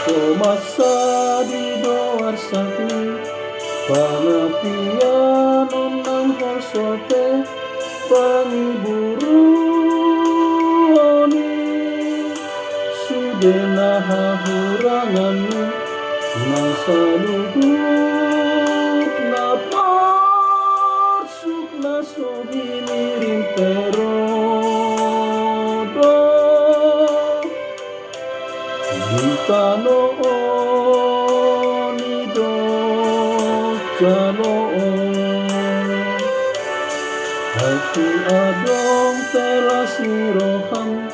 Somasa di doar sakni pangapian nang horsote pangiburu oni sudena hahurangani nang saluhuk na parsuk na sohini rimperodo Ditanooni do janoon Aku adong telas nirohang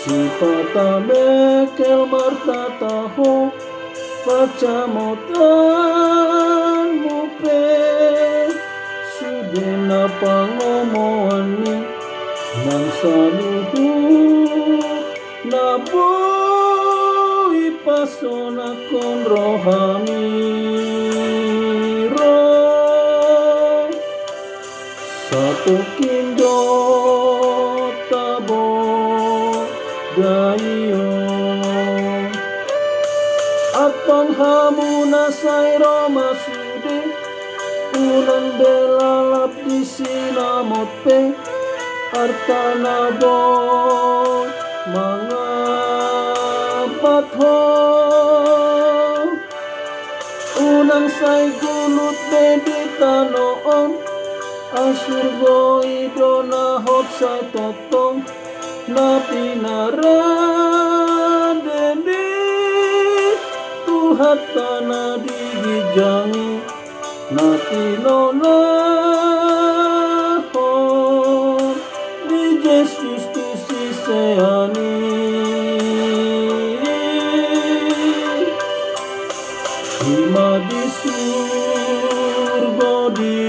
Sipatamekel martataho Pacamotan mupe Sudena pangomoani Nang saluhuk nabo pasona kon rohamiro satu kindo tabo dayo apang hamuna sayro masude unang belalap di sinamote artana boy mga patho unang say gulut meditanoon asurgo idona hot say totong na pinaradeni tuhat na digijangi na tinonahon di Jesus tu sisayani Ima di surga di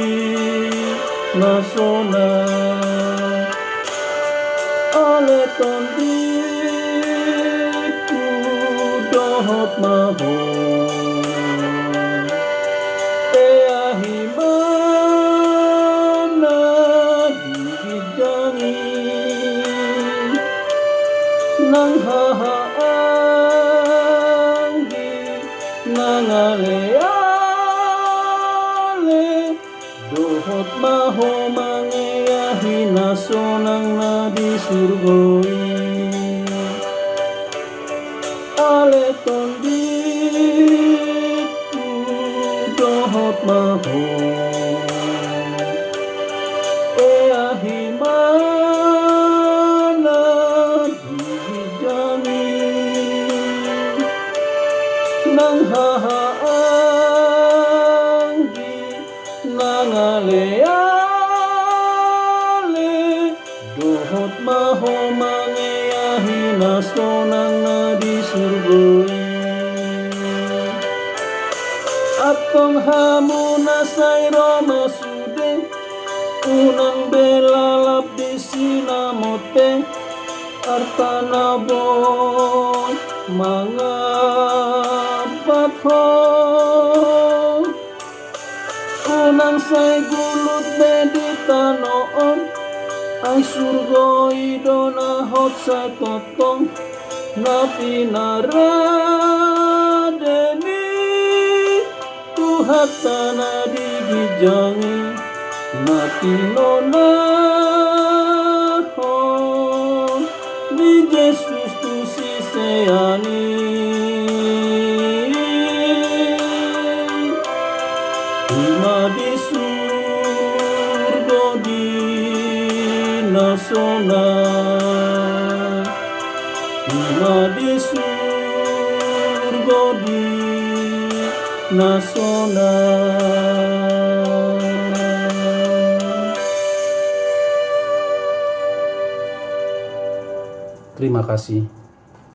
nasona ale tondiku dohot maho ea himana digijangi nang hahaanggi nangale-ale dohot maho mangeyahi nasonang na di surgoi ale tondiku dohot maho eyahi mana dijani nang hahaanggi nangale-ale dohot maho mangeyahi nasonang na di surgoi atong hamuna sayro masude unang belalap di sinamote artana boy mga patho unang say gulut meditanoon ay surgo idona hot say totong na pinaradeni tuhat na digijangi na tinonahon ni Jesus tu sisayani Ima di surga di nasona Ima di surga di nasona Terima kasih.